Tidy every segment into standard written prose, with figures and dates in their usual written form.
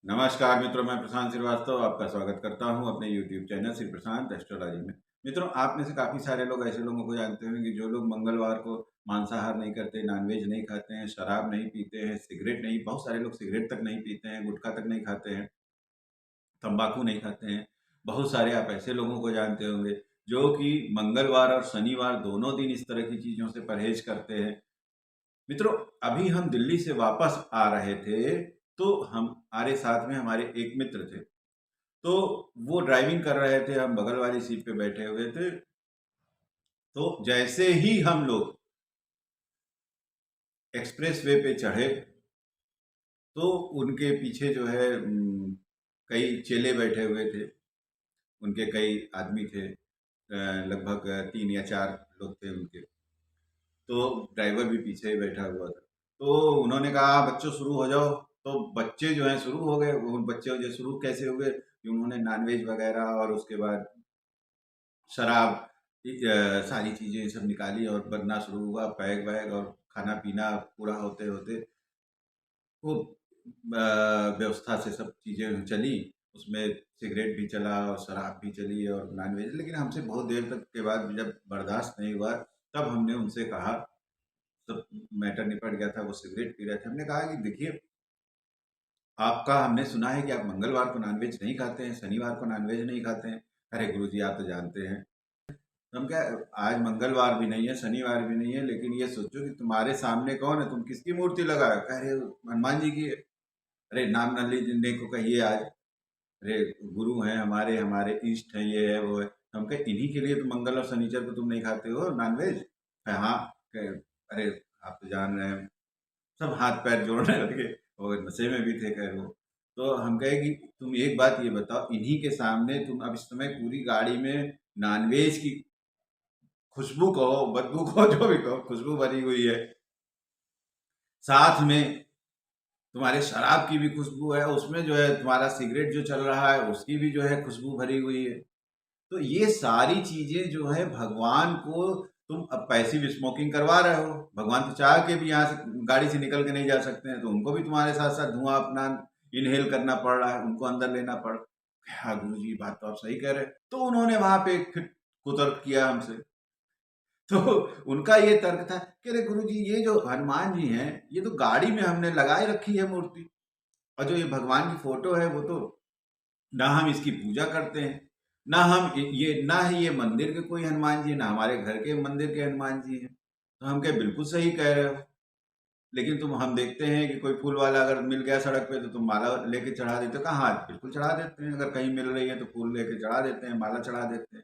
नमस्कार मित्रों, मैं प्रशांत श्रीवास्तव आपका स्वागत करता हूं अपने YouTube चैनल श्री प्रशांत एस्ट्रोलॉजी में। मित्रों, आप में से काफ़ी सारे लोग ऐसे लोगों को जानते होंगे जो लोग मंगलवार को मांसाहार नहीं करते, नॉनवेज नहीं खाते हैं, शराब नहीं पीते हैं, सिगरेट नहीं, बहुत सारे लोग सिगरेट तक नहीं पीते हैं, गुटखा तक नहीं खाते हैं, तंबाकू नहीं खाते हैं। बहुत सारे आप ऐसे लोगों को जानते होंगे जो कि मंगलवार और शनिवार दोनों दिन इस तरह की चीज़ों से परहेज करते हैं। मित्रों, अभी हम दिल्ली से वापस आ रहे थे, तो हमारे साथ में हमारे एक मित्र थे। तो वो ड्राइविंग कर रहे थे, हम बगल वाली सीट पे बैठे हुए थे। तो जैसे ही हम लोग एक्सप्रेस वे पे चढ़े, तो उनके पीछे जो है कई चेले बैठे हुए थे। उनके कई आदमी थे, लगभग 3 या 4 लोग थे उनके। तो ड्राइवर भी पीछे ही बैठा हुआ था। तो उन्होंने कहा, बच्चों शुरू हो जाओ। तो बच्चे जो हैं शुरू हो गए। वो बच्चे जो शुरू कैसे हुए कि उन्होंने नॉनवेज वगैरह और उसके बाद शराब, सारी चीज़ें सब निकाली और बनना शुरू हुआ। पैक वैग और खाना पीना पूरा होते होते वो व्यवस्था से सब चीज़ें चली। उसमें सिगरेट भी चला और शराब भी चली और नॉनवेज। लेकिन हमसे बहुत देर तक के बाद जब बर्दाश्त नहीं हुआ, तब हमने उनसे कहा, सब मैटर निपट गया था, वो सिगरेट पी रहे थे। हमने कहा कि देखिए, आपका हमने सुना है कि आप मंगलवार को नॉनवेज नहीं खाते हैं, शनिवार को नॉनवेज नहीं खाते हैं। अरे गुरुजी, आप तो जानते हैं। हम क्या, आज मंगलवार भी नहीं है, शनिवार भी नहीं है, लेकिन ये सोचो कि तुम्हारे सामने कौन है, तुम किसकी मूर्ति लगाए? कह रहे हो, हनुमान जी की है। अरे नाम न लेने को कहिए आज। अरे गुरु हैं हमारे, हमारे इष्ट हैं, ये है वो है। हम कहे, इन्हीं के लिए तो मंगल और शनिचर को तुम नहीं खाते हो नॉनवेज? कहे, हाँ। कहे, अरे आप तो जान रहे हैं। सब हाथ पैर जोड़ने लगे और नशे में भी थे खैर वो। तो हम कहे कि तुम एक बात ये बताओ, इन्हीं के सामने तुम अब इस समय पूरी गाड़ी में नॉनवेज की खुशबू कहो, बदबू कहो, जो भी कहो, खुशबू भरी हुई है। साथ में तुम्हारे शराब की भी खुशबू है, उसमें जो है तुम्हारा सिगरेट जो चल रहा है उसकी भी जो है खुशबू भरी हुई है। तो ये सारी चीजें जो है भगवान को तुम अब पैसिव स्मोकिंग करवा रहे हो। भगवान तो चाह के भी यहाँ से गाड़ी से निकल के नहीं जा सकते हैं, तो उनको भी तुम्हारे साथ साथ धुआं अपना इनहेल करना पड़ रहा है, उनको अंदर लेना पड़। हाँ गुरु जी, बात तो आप सही कह रहे हैं। तो उन्होंने वहां पे फिर कुतर्क किया हमसे। तो उनका ये तर्क था कि अरे गुरुजी, ये जो हनुमान जी हैं, ये तो गाड़ी में हमने लगाए रखी है मूर्ति, और जो ये भगवान की फोटो है वो तो ना हम इसकी पूजा करते हैं, ना हम ये, ना ही ये मंदिर के कोई हनुमान जी, ना हमारे घर के मंदिर के हनुमान जी हैं। तो हम कहे, बिल्कुल सही कह रहे हो। लेकिन तुम, हम देखते हैं कि कोई फूल वाला अगर मिल गया सड़क पे तो तुम माला लेके चढ़ा देते हो। कहा, हाँ बिल्कुल चढ़ा देते हैं, अगर कहीं मिल रही है तो फूल लेके चढ़ा देते हैं, माला चढ़ा देते हैं।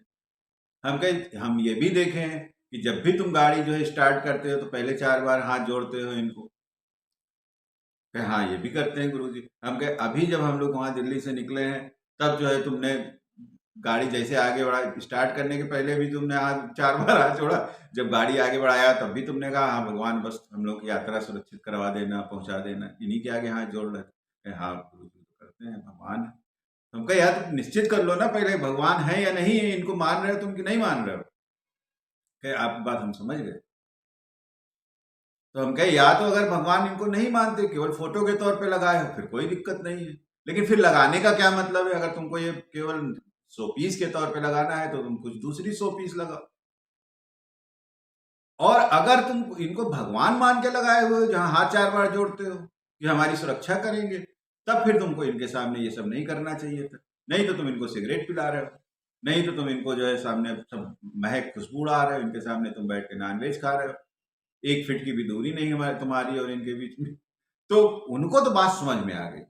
हम कहे, हम ये भी देखे हैं कि जब भी तुम गाड़ी जो है स्टार्ट करते हो तो पहले 4 बार हाथ जोड़ते हो इनको। कहे, हाँ ये भी करते हैं गुरुजी। हम कहे, अभी जब हम लोग वहां दिल्ली से निकले हैं, तब जो है तुमने गाड़ी जैसे आगे बढ़ा, स्टार्ट करने के पहले भी तुमने हाथ 4 बार हाथ जोड़ा। जब गाड़ी आगे बढ़ाया तब भी तुमने कहा, हाँ भगवान बस हम लोग की यात्रा सुरक्षित करवा देना, पहुंचा देना, इन्हीं के आगे हाथ जोड़ रहे थे। कहे, हाँ गुरुजी तो करते हैं, भगवान है। हम कहे, यार तुम निश्चित कर लो ना पहले, भगवान है या नहीं है, इनको मान रहे हो तुम कि नहीं मान रहे हो? कहे, आपकी बात हम समझ गए। तो हम कहे, या तो अगर भगवान इनको नहीं मानते, केवल फोटो के तौर पे लगाए हो, फिर कोई दिक्कत नहीं है। लेकिन फिर लगाने का क्या मतलब है? अगर तुमको ये केवल शो पीस के तौर पे लगाना है तो तुम कुछ दूसरी शो पीस लगाओ। और अगर तुम इनको भगवान मान के लगाए हुए हो, जहां हाथ 4 बार जोड़ते हो कि हमारी सुरक्षा करेंगे, तब फिर तुमको इनके सामने ये सब नहीं करना चाहिए था। नहीं तो तुम इनको सिगरेट पिला रहे हो, नहीं तो तुम इनको जो है सामने सब महक खुशबू उड़ा रहे हो, इनके सामने तुम बैठ के नॉनवेज खा रहे हो। 1 फीट की भी दूरी नहीं हमारे, तुम्हारी और इनके बीच में। तो उनको तो बात समझ में आ गई,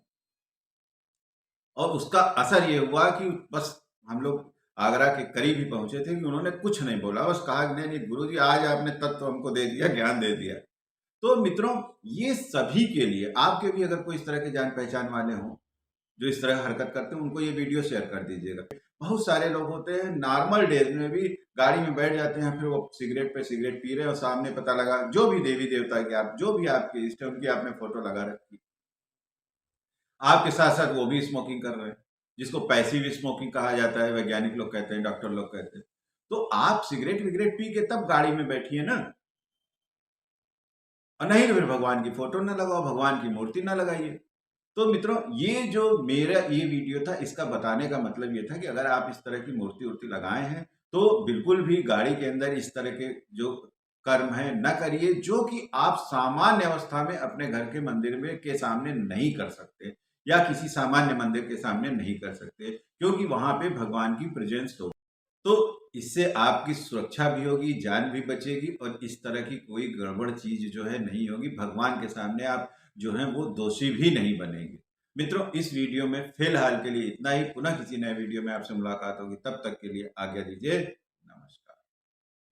और उसका असर ये हुआ कि बस हम लोग आगरा के करीब ही पहुंचे थे कि उन्होंने कुछ नहीं बोला, बस कहा कि नहीं नहीं गुरु जी, आज आपने तत्व हमको दे दिया, ज्ञान दे दिया। तो मित्रों, ये सभी के लिए, आपके भी अगर कोई इस तरह के जान पहचान वाले हों जो इस तरह हरकत करते हैं, उनको ये वीडियो शेयर कर दीजिएगा। बहुत सारे लोग होते हैं नॉर्मल डेज में भी गाड़ी में बैठ जाते हैं, फिर वो सिगरेट पे सिगरेट पी रहे हैं, और सामने पता लगा जो भी देवी देवता की, आप जो भी आपके इष्ट है उनकी आपने फोटो लगा रखी, आपके साथ साथ वो भी स्मोकिंग कर रहे हैं, जिसको पैसिव स्मोकिंग कहा जाता है, वैज्ञानिक लोग कहते हैं, डॉक्टर लोग कहते हैं। तो आप सिगरेट विगरेट पी के तब गाड़ी में बैठिए ना, और नहीं तो फिर भगवान की फोटो ना लगाओ, भगवान की मूर्ति ना लगाइए। तो मित्रों, ये जो मेरा ये वीडियो था, इसका बताने का मतलब ये था कि अगर आप इस तरह की मूर्ति उर्ति लगाए हैं तो बिल्कुल भी गाड़ी के अंदर इस तरह के जो कर्म है न करिए, जो कि आप सामान्य अवस्था में अपने घर के मंदिर में के सामने नहीं कर सकते या किसी सामान्य मंदिर के सामने नहीं कर सकते, क्योंकि वहां पे भगवान की प्रेजेंस हो। तो इससे आपकी सुरक्षा भी होगी, जान भी बचेगी और इस तरह की कोई गड़बड़ चीज जो है नहीं होगी। भगवान के सामने आप जो है वो दोषी भी नहीं बनेंगे। मित्रों, इस वीडियो में फिलहाल के लिए इतना ही। पुनः किसी नए वीडियो में आपसे मुलाकात होगी, तब तक के लिए आज्ञा दीजिए।